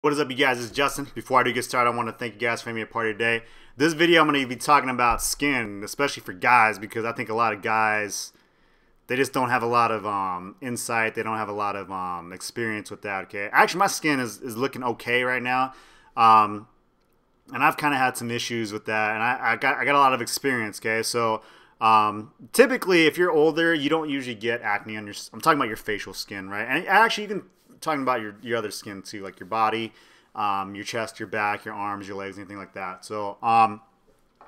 What is up, you guys? It's Justin. Before I do get started, I want to thank you guys for being a part of your day. This video, I'm going to be talking about skin, especially for guys, because I think a lot of guys, they just don't have a lot of insight. They don't have a lot of experience with that, okay? Actually, my skin is looking okay right now, and I've kind of had some issues with that, and I got a lot of experience, okay? So typically, if you're older, you don't usually get acne on your, I'm talking about your facial skin, right? And actually, you can talking about your other skin too, like your body, your chest, your back, your arms, your legs, anything like that. So,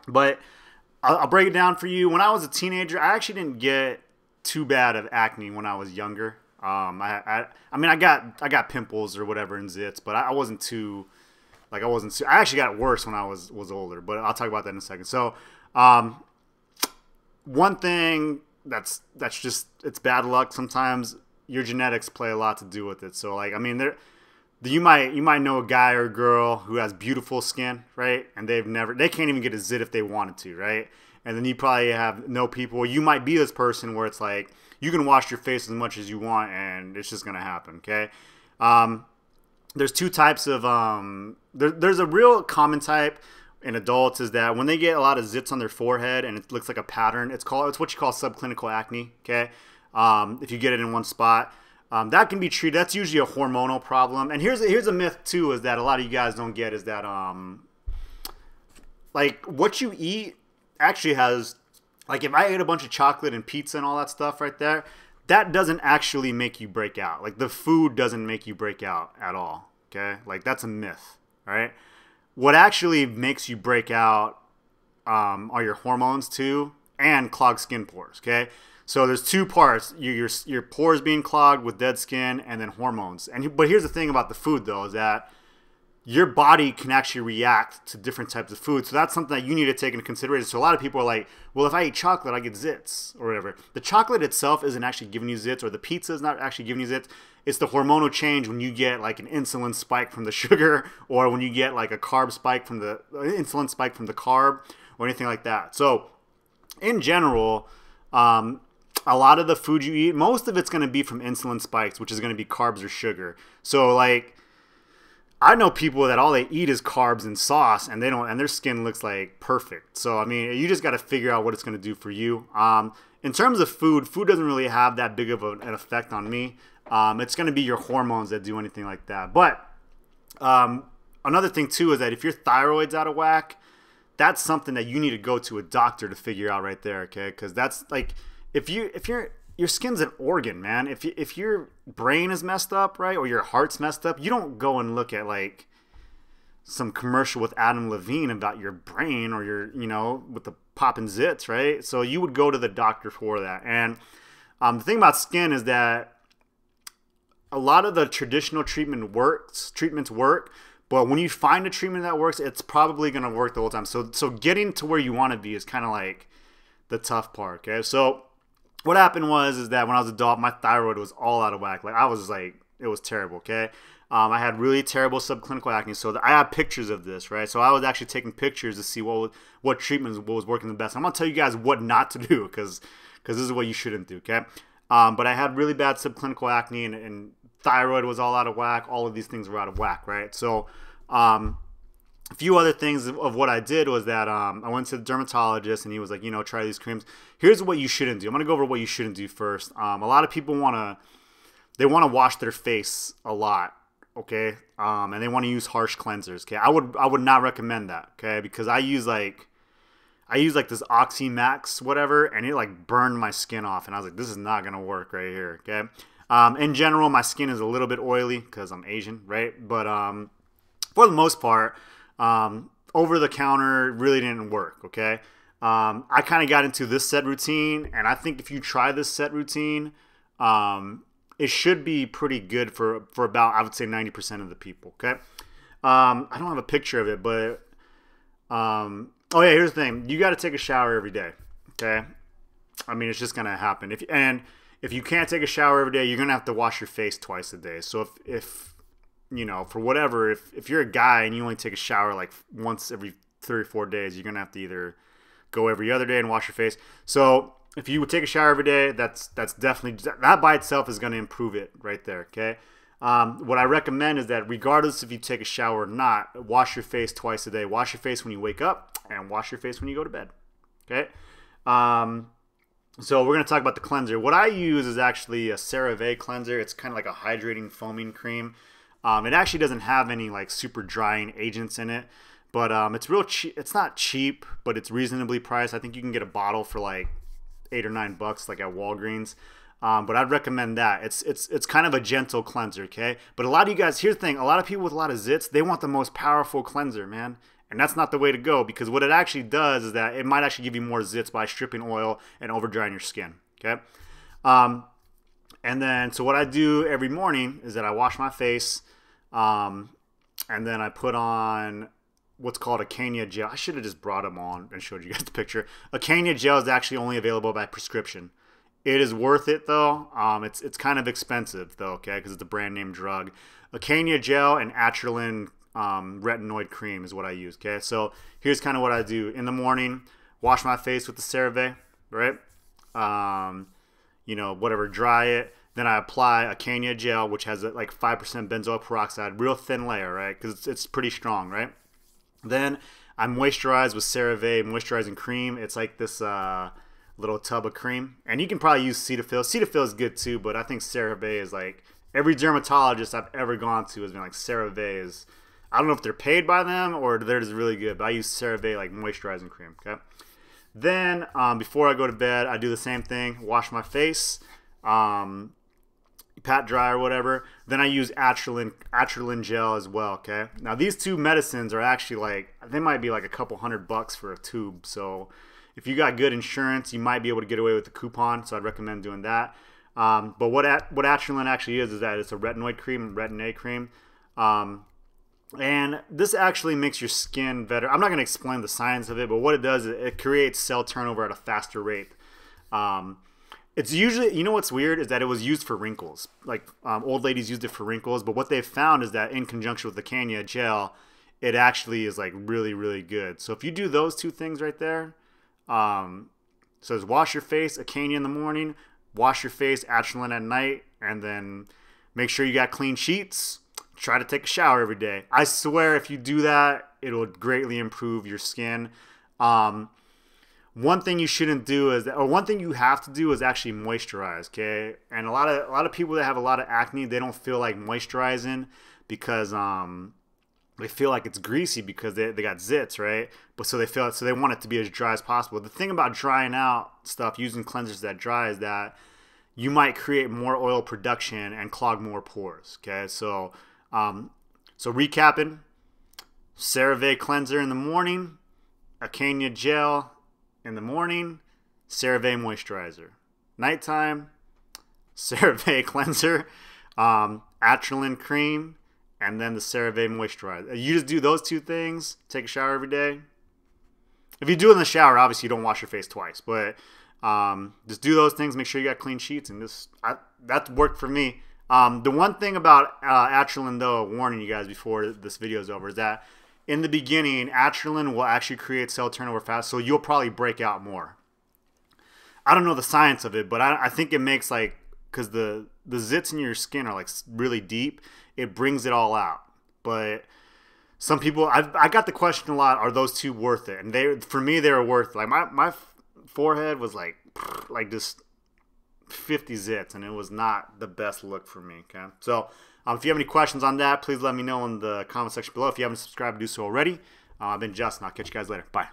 but I'll break it down for you. When I was a teenager, I actually didn't get too bad of acne when I was younger. I mean, I got pimples or whatever and zits, but I wasn't too, I actually got worse when I was older, but I'll talk about that in a second. So, one thing that's just, it's bad luck sometimes. Your genetics play a lot to do with it. So, like, I mean, you might know a guy or a girl who has beautiful skin, right? And they can't even get a zit if they wanted to, right? And then you probably know people, you might be this person where it's like, you can wash your face as much as you want and it's just going to happen, okay? There's two types of, there's a real common type in adults is that when they get a lot of zits on their forehead and it looks like a pattern, it's what you call subclinical acne, okay? If you get it in one spot, that can be treated. That's usually a hormonal problem. And here's a myth too, is that a lot of you guys don't get is that like what you eat actually has, like if I ate a bunch of chocolate and pizza and all that stuff right there, that doesn't actually make you break out. Like the food doesn't make you break out at all. Okay, like that's a myth. All right, what actually makes you break out are your hormones too and clogged skin pores. Okay. So there's two parts: your pores being clogged with dead skin, and then hormones. But here's the thing about the food, though, is that your body can actually react to different types of food. So that's something that you need to take into consideration. So a lot of people are like, well, if I eat chocolate, I get zits or whatever. The chocolate itself isn't actually giving you zits, or the pizza is not actually giving you zits. It's the hormonal change when you get like an insulin spike from the sugar, or when you get like a carb spike from the insulin spike from the carb, or anything like that. So in general, a lot of the food you eat, most of it's going to be from insulin spikes, which is going to be carbs or sugar. So like, I know people that all they eat is carbs and sauce, and their skin looks like perfect. So I mean, you just got to figure out what it's going to do for you. In terms of food doesn't really have that big of an effect on me. It's going to be your hormones that do anything like that. But another thing too is that if your thyroid's out of whack, that's something that you need to go to a doctor to figure out right there. Okay, because that's like, if your skin's an organ, man. If your brain is messed up, right, or your heart's messed up, you don't go and look at like some commercial with Adam Levine about your brain or your, with the popping zits, right? So you would go to the doctor for that. And the thing about skin is that a lot of the traditional treatments work, but when you find a treatment that works, it's probably going to work the whole time. So getting to where you want to be is kind of like the tough part, okay? So what happened is that when I was an adult, my thyroid was all out of whack. Like, I was like, it was terrible, okay? I had really terrible subclinical acne, so I have pictures of this, right? So I was actually taking pictures to see what treatments was working the best. I'm going to tell you guys what not to do, because this is what you shouldn't do, okay? But I had really bad subclinical acne, and thyroid was all out of whack. All of these things were out of whack, right? So a few other things of what I did was that I went to the dermatologist, and he was like, try these creams. Here's what you shouldn't do. I'm going to go over what you shouldn't do first. A lot of people want to wash their face a lot, okay? And they want to use harsh cleansers, okay? I would not recommend that, okay? Because I use like this Oxy Max whatever, and it like burned my skin off, and I was like, this is not going to work right here, okay? In general, my skin is a little bit oily because I'm Asian, right? But for the most part, over the counter really didn't work, okay? I kind of got into this set routine, and I think if you try this set routine, it should be pretty good for about, I would say, 90% of the people, okay? I don't have a picture of it, but oh yeah, here's the thing. You got to take a shower every day, okay? I mean, it's just going to happen. If you can't take a shower every day, you're going to have to wash your face twice a day. So if for whatever, if you're a guy and you only take a shower like once every 3 or 4 days, you're going to have to either go every other day and wash your face. So if you would take a shower every day, that's definitely, that by itself is going to improve it right there, okay? What I recommend is that regardless if you take a shower or not, wash your face twice a day. Wash your face when you wake up and wash your face when you go to bed. Okay. So we're going to talk about the cleanser. What I use is actually a Cerave Cleanser. It's kind of like a hydrating foaming cream. It actually doesn't have any like super drying agents in it, but it's real cheap. It's not cheap, but it's reasonably priced. I think you can get a bottle for like $8 or $9 like at Walgreens. But I'd recommend that. It's kind of a gentle cleanser, okay? But a lot of you guys, here's the thing, a lot of people with a lot of zits, they want the most powerful cleanser, man. And that's not the way to go, because what it actually does is that it might actually give you more zits by stripping oil and over drying your skin, okay? And then, so what I do every morning is that I wash my face, and then I put on what's called Acanya gel. I should have just brought them on and showed you guys the picture. Acanya gel is actually only available by prescription. It is worth it though. It's kind of expensive though, okay, because it's a brand name drug. Acanya gel and Atralin retinoid cream is what I use, okay? So here's kind of what I do. In the morning, wash my face with the CeraVe, right? You know, whatever, dry it. Then I apply Acanya gel, which has like 5% benzoyl peroxide, real thin layer, right? Because it's pretty strong, right? Then I moisturize with CeraVe moisturizing cream. It's like this little tub of cream, and you can probably use Cetaphil. Cetaphil is good too, but I think CeraVe is like, every dermatologist I've ever gone to has been like, CeraVe is, I don't know if they're paid by them or they're just really good, but I use CeraVe like moisturizing cream, okay? Then before I go to bed, I do the same thing, wash my face, pat dry or whatever. Then I use Atralin gel as well, okay? Now these two medicines are actually like, they might be like a couple $100 for a tube, so if you got good insurance, you might be able to get away with the coupon, so I'd recommend doing that. But what Atralin actually is that it's a retinoid cream, retin-A cream. And this actually makes your skin better. I'm not going to explain the science of it, but what it does is it creates cell turnover at a faster rate. It's usually, you know what's weird is that it was used for wrinkles. Like old ladies used it for wrinkles, but what they've found is that in conjunction with the Acanya gel, it actually is like really, really good. So if you do those two things right there, so it's wash your face, Acanya in the morning, wash your face, Atralin at night, and then make sure you got clean sheets. Try to take a shower every day. I swear if you do that, it'll greatly improve your skin. One thing you shouldn't do is, or one thing you have to do is actually moisturize, okay? And a lot of people that have a lot of acne, they don't feel like moisturizing because they feel like it's greasy because they got zits, right? But so they want it to be as dry as possible. The thing about drying out stuff using cleansers that dry is that you might create more oil production and clog more pores, okay? So recapping, CeraVe cleanser in the morning, Acanya gel in the morning, CeraVe moisturizer. Nighttime, CeraVe cleanser, Atralin cream, and then the CeraVe moisturizer. You just do those two things, take a shower every day. If you do it in the shower, obviously you don't wash your face twice, but just do those things, make sure you got clean sheets, and that's worked for me. The one thing about Atralin, though, warning you guys before this video is over, is that in the beginning, Atralin will actually create cell turnover fast, so you'll probably break out more. I don't know the science of it, but I think it makes like, because the zits in your skin are like really deep, it brings it all out. But some people, I got the question a lot, are those two worth it? And for me, they were worth it. Like my forehead was like just 50 zits, and it was not the best look for me, okay? So if you have any questions on that, please let me know in the comment section below. If you haven't subscribed, do so already. I've been Justin. I'll catch you guys later. Bye.